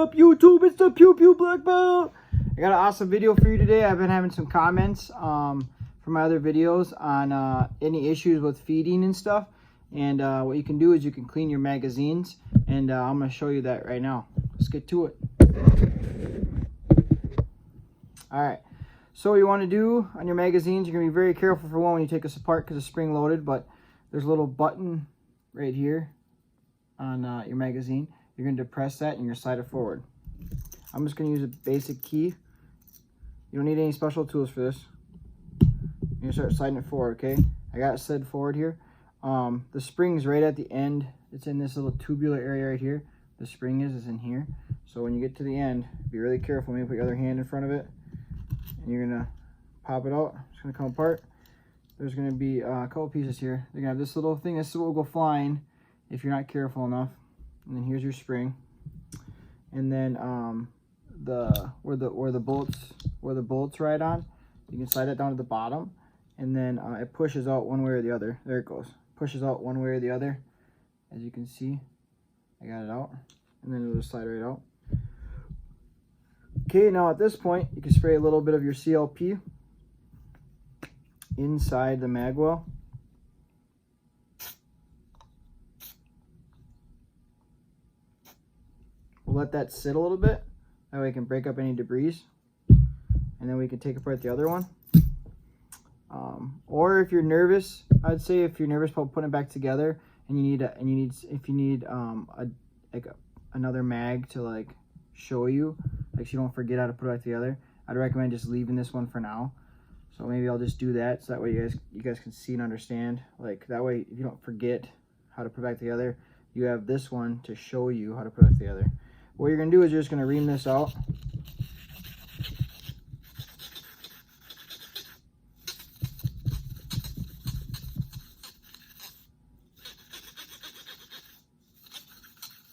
Up YouTube, it's the Pew Pew Black Belt. I got an awesome video for you today. I've been having some comments from my other videos on any issues with feeding and stuff. And what you can do is you can clean your magazines, and I'm going to show you that right now. Let's get to it. Alright, so what you want to do on your magazines, you're going to be very careful for one when you take this apart because it's spring loaded, but there's a little button right here on your magazine. You're going to depress that and you're going to slide it forward. I'm just going to use a basic key. You don't need any special tools for this. You're going to start sliding it forward, okay? I got it slid forward here. The spring's right at the end. It's in this little tubular area right here. The spring is in here. So when you get to the end, be really careful. Maybe put your other hand in front of it. And you're going to pop it out. It's going to come apart. There's going to be a couple pieces here. They're going to have this little thing. This will go flying if you're not careful enough. And then here's your spring. And then where the bolts ride on, you can slide it down to the bottom. And then it pushes out one way or the other. There it goes. Pushes out one way or the other. As you can see, I got it out. And then it'll just slide right out. Okay, now at this point, you can spray a little bit of your CLP inside the mag well. We'll let that sit a little bit. That way it can break up any debris. And then we can take apart the other one. Or if you're nervous, I'd say if you're nervous about putting it back together and you need another mag to like show you, like so you don't forget how to put it back together, I'd recommend just leaving this one for now. So maybe I'll just do that so that way you guys can see and understand. Like that way if you don't forget how to put it back together, you have this one to show you how to put it together. What you're going to do is you're just going to ream this out.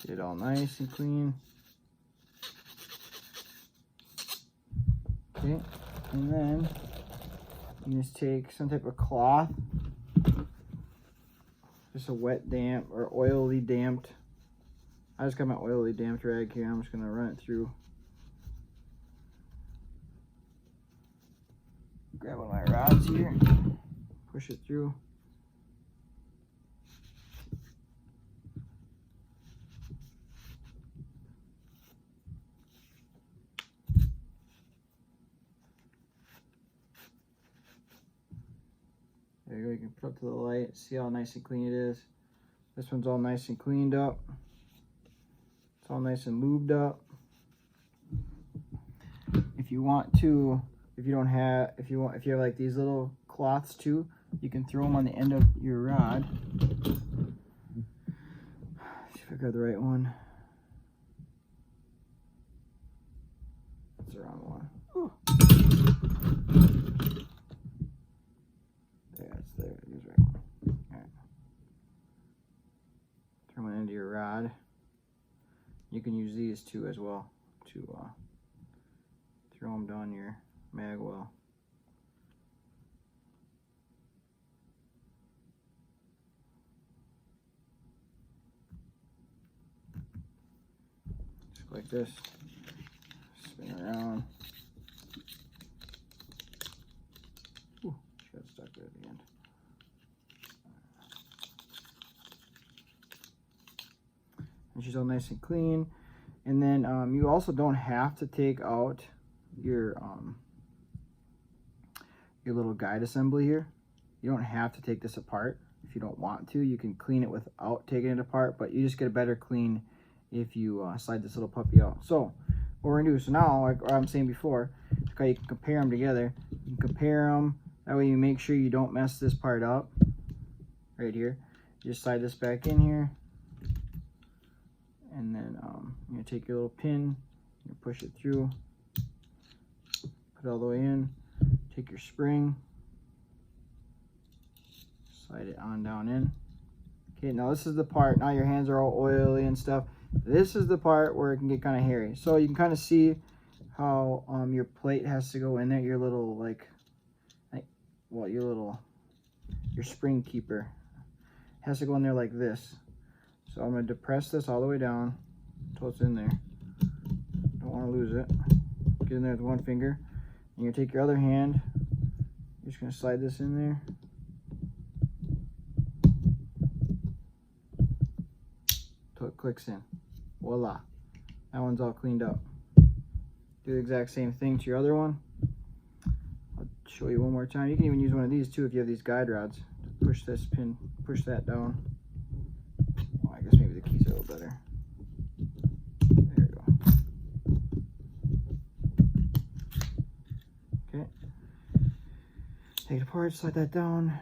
Get it all nice and clean. Okay, and then you just take some type of cloth, just a wet, damp, or oily damped. I just got my oily damped rag here. I'm just going to run it through. Grab one of my rods here, push it through. There you go, you can put it up to the light, see how nice and clean it is. This one's all nice and cleaned up. It's all nice and lubed up. If you want to, if you have like these little cloths too, you can throw them on the end of your rod. See if I got the right one. That's the wrong one. Ooh. There's the right one. All right. Throw them into your rod. You can use these too as well to throw them down your mag well. Just like this. Spin around. Ooh, she got stuck there at the end. And she's all nice and clean. And then you also don't have to take out your little guide assembly here. You don't have to take this apart if you don't want to. You can clean it without taking it apart, but you just get a better clean if you slide this little puppy out. So what we're gonna do, so now like I'm saying before, okay, you can compare them together. You can compare them, that way you make sure you don't mess this part up right here. You just slide this back in here. And then you're going to take your little pin, you push it through, put it all the way in, take your spring, slide it on down in. Okay, now this is the part, now your hands are all oily and stuff. This is the part where it can get kind of hairy. So you can kind of see how your plate has to go in there, your little your spring keeper has to go in there like this. So I'm going to depress this all the way down until it's in there. want to lose it. Get in there with one finger. And you take your other hand. You're just going to slide this in there. Until it clicks in. Voila. That one's all cleaned up. Do the exact same thing to your other one. I'll show you one more time. You can even use one of these too if you have these guide rods. Push this pin, push that down. Oh, I guess maybe the keys are a little better. There you go. Okay. Take it apart, slide that down,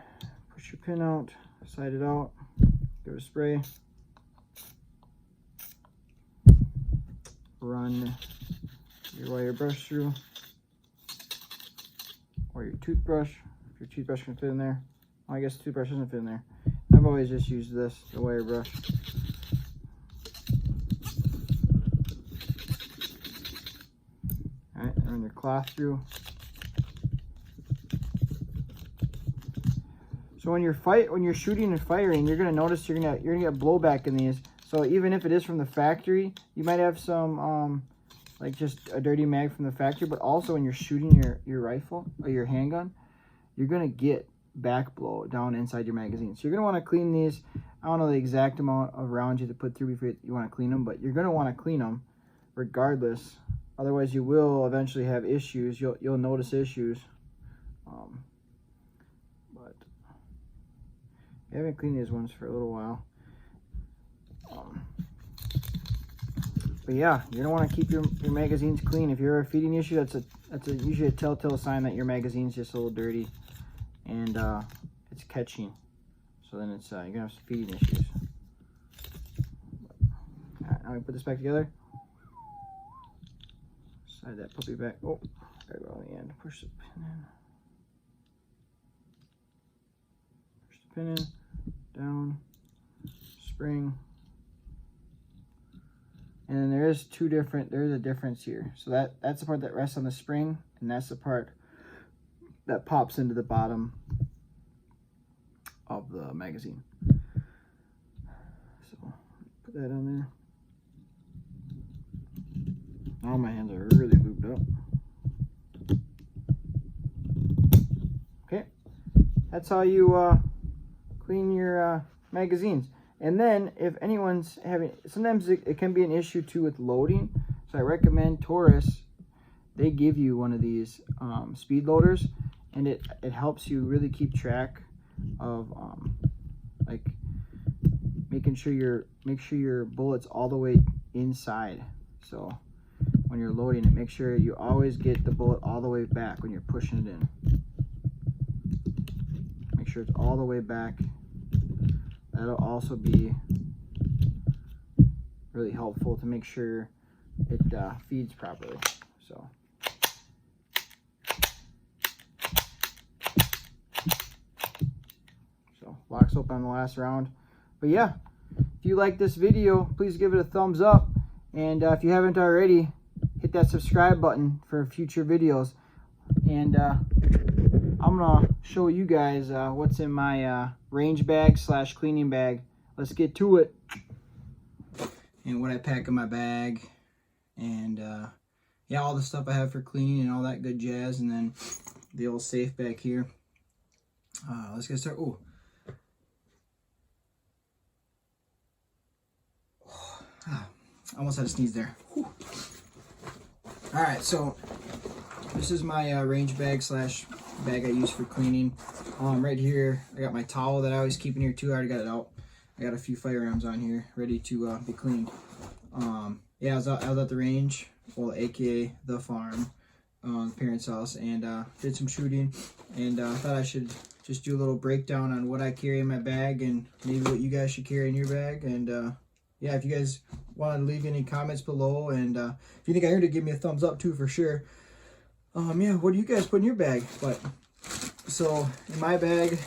push your pin out, slide it out, give it a spray. Run your wire brush through, or your toothbrush, if your toothbrush can fit in there. Well, I guess the toothbrush doesn't fit in there. I've always just used this, the wire brush. Alright, run your cloth through. So when you're shooting and firing, you're gonna notice you're gonna get blowback in these. So even if it is from the factory, you might have some like just a dirty mag from the factory, but also when you're shooting your rifle or your handgun, you're gonna get back blow down inside your magazine. So you're gonna want to clean these. I don't know the exact amount of rounds you have to put through before you want to clean them, but you're gonna want to clean them regardless. Otherwise, you will eventually have issues. You'll notice issues. But I haven't cleaned these ones for a little while. But yeah, you're gonna want to keep your magazines clean. If you're a feeding issue, that's usually a telltale sign that your magazine's just a little dirty and it's catching. So then it's you're gonna have some feeding issues. Alright, now we put this back together. Slide that puppy back. Oh, gotta go on the end. Push the pin in. Push the pin in. Down. Spring. And then there's a difference here. So that's the part that rests on the spring, and that's the part that pops into the bottom of the magazine. So put that on there. Now my hands are really lubed up. Okay, that's how you clean your magazines. And then if anyone's having, sometimes it can be an issue too with loading. So I recommend Taurus. They give you one of these speed loaders, and it helps you really keep track of like make sure your bullet's all the way inside. So when you're loading it, make sure you always get the bullet all the way back when you're pushing it in. Make sure it's all the way back. That'll also be really helpful to make sure it feeds properly. So locks open on the last round. But yeah, if you like this video, please give it a thumbs up. And if you haven't already, hit that subscribe button for future videos. And I'm gonna show you guys what's in my range bag / cleaning bag. Let's get to it. And what I pack in my bag, and yeah, all the stuff I have for cleaning and all that good jazz, and then the old safe back here. Let's get started. Ooh. I almost had a sneeze there. Whew. All right, so this is my range bag / bag I use for cleaning. Right here, I got my towel that I always keep in here too. I already got it out. I got a few firearms on here ready to be cleaned. Yeah, I was at the range, well, aka the farm, parents' house, and did some shooting. And I thought I should just do a little breakdown on what I carry in my bag and maybe what you guys should carry in your bag. And yeah, if you guys want to leave any comments below, and if you think I heard it, give me a thumbs up too for sure. Yeah, what do you guys put in your bag? But so in my bag,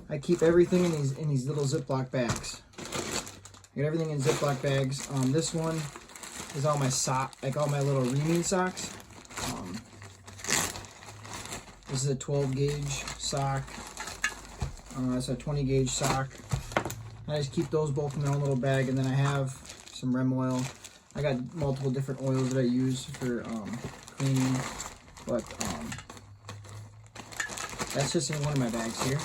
I keep everything in these little Ziploc bags. I got everything in Ziploc bags. This one is all my like all my little reaming socks. This is a 12 gauge sock. It's a 20 gauge sock. I just keep those both in their own little bag, and then I have some Rem oil. I got multiple different oils that I use for cleaning, but that's just in one of my bags here.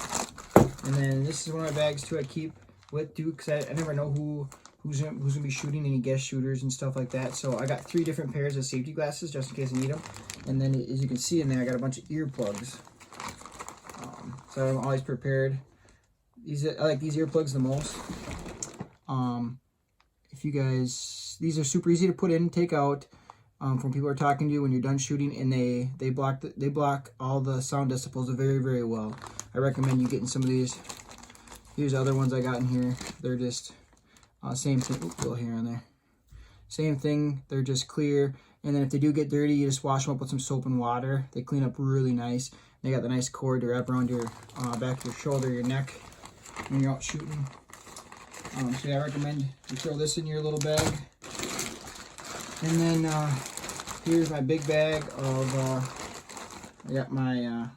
And then this is one of my bags too I keep with too, because I never know who's gonna be shooting, any guest shooters and stuff like that. So I got 3 different pairs of safety glasses just in case I need them. And then as you can see in there, I got a bunch of earplugs. So I'm always prepared. I like these earplugs the most. If you guys, these are super easy to put in and take out from people who are talking to you when you're done shooting, and they block all the sound decibels very, very well. I recommend you getting some of these. Here's other ones I got in here. They're just same thing. Oops, little hair on there. Same thing. They're just clear. And then if they do get dirty, you just wash them up with some soap and water. They clean up really nice. They got the nice cord to wrap around your back of your shoulder, your neck when you're out shooting. So yeah, I recommend you throw this in your little bag. And then here's my big bag of, I got my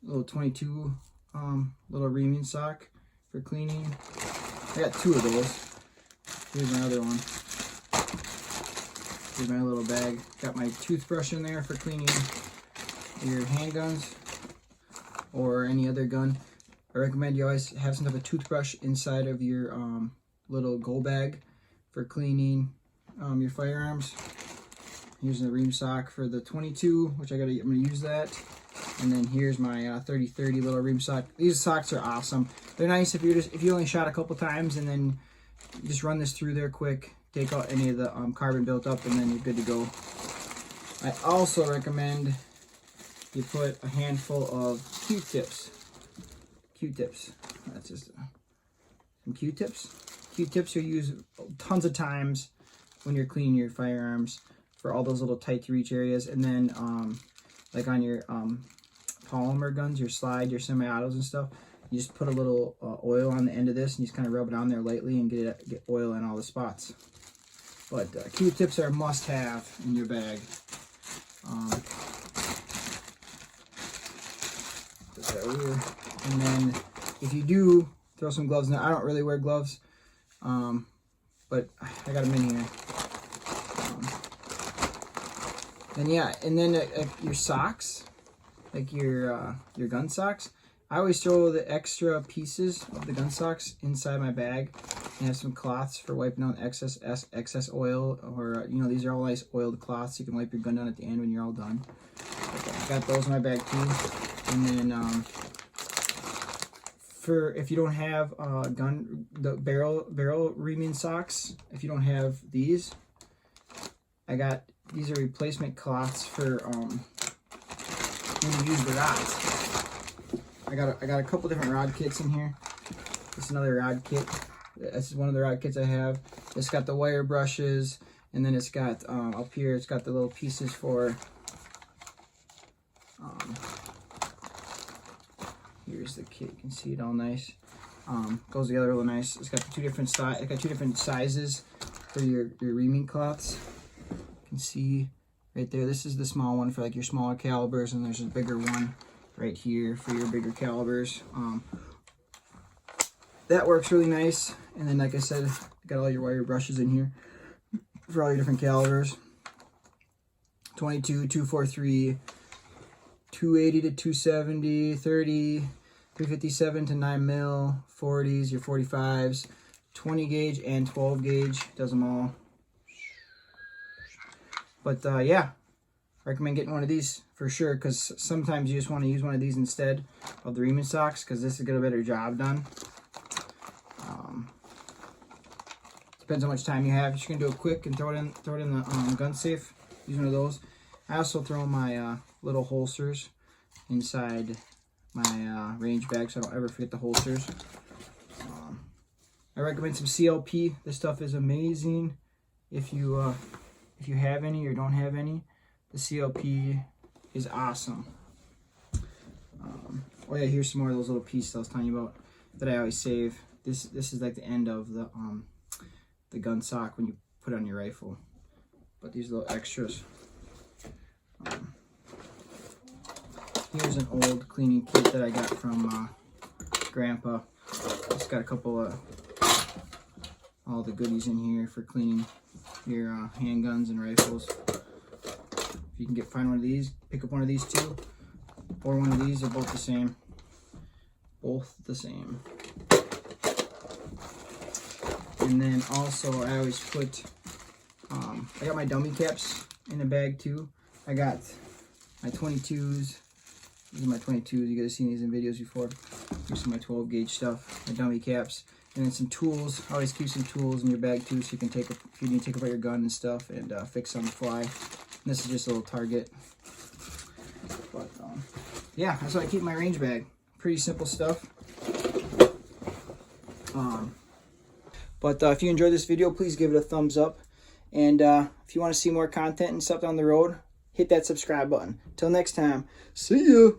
little 22 little reaming sock for cleaning. I got 2 of those. Here's my other one. Here's my little bag. Got my toothbrush in there for cleaning your handguns or any other gun. I recommend you always have some type of toothbrush inside of your little go bag for cleaning your firearms. Here's the ream sock for the 22, which I'm gonna use that. And then here's my 30-30 little ream sock. These socks are awesome. They're nice if you only shot a couple times, and then you just run this through there quick, take out any of the carbon built up, and then you're good to go. I also recommend you put a handful of Q-tips. Q-tips. That's just some Q-tips. Q-tips are used tons of times when you're cleaning your firearms for all those little tight to reach areas. And then like on your polymer guns, your slide, your semi-autos and stuff, you just put a little oil on the end of this and you just kind of rub it on there lightly and get oil in all the spots. But Q-tips are a must-have in your bag. Put that over. And then if you do throw some gloves in there, I don't really wear gloves, but I got them in here. And yeah, and then your socks, like your gun socks, I always throw the extra pieces of the gun socks inside my bag and have some cloths for wiping down excess oil, or you know, these are all nice oiled cloths. You can wipe your gun down at the end when you're all done. I got those in my bag too. And then for if you don't have the barrel reaming socks, if you don't have these, these are replacement cloths for when you use the rods. I got a couple different rod kits in here. This is another rod kit. This is one of the rod kits I have. It's got the wire brushes, and then it's got up here, it's got the little pieces for here's the kit. You can see it all nice. Goes together real nice. It's got the two different sizes for your reaming cloths. You can see right there. This is the small one for like your smaller calibers, and there's a bigger one right here for your bigger calibers. That works really nice. And then, like I said, got all your wire brushes in here for all your different calibers. 22, 243, 280 to 270, 30, 357 to 9mm, 40s, your 45s, 20 gauge and 12 gauge, does them all. But yeah, recommend getting one of these for sure, because sometimes you just want to use one of these instead of the reaming socks, because this will get a better job done. Depends how much time you have. You're just gonna do it quick and throw it in the gun safe. Use one of those. I also throw my little holsters inside my range bag, so I don't ever forget the holsters. I recommend some CLP. This stuff is amazing. If you have any or don't have any, the CLP is awesome. Oh yeah, here's some more of those little pieces I was telling you about that I always save. This is like the end of the gun sock when you put it on your rifle. But these little extras. Here's an old cleaning kit that I got from Grandpa. It's got a couple of all the goodies in here for cleaning your handguns and rifles. If you can find one of these, pick up one of these too, or one of these. They're both the same. Both the same. And then also I always put, I got my dummy caps in a bag too. I got my 22s. These are my 22s. You guys have seen these in videos before. Here's some of my 12 gauge stuff, my dummy caps. And then some tools. I always keep some tools in your bag too, so you can take, if you need to take apart your gun and stuff and fix on the fly. And this is just a little target. But yeah, that's what I keep in my range bag. Pretty simple stuff. But if you enjoyed this video, please give it a thumbs up. And if you want to see more content and stuff down the road, hit that subscribe button. Till next time, see ya!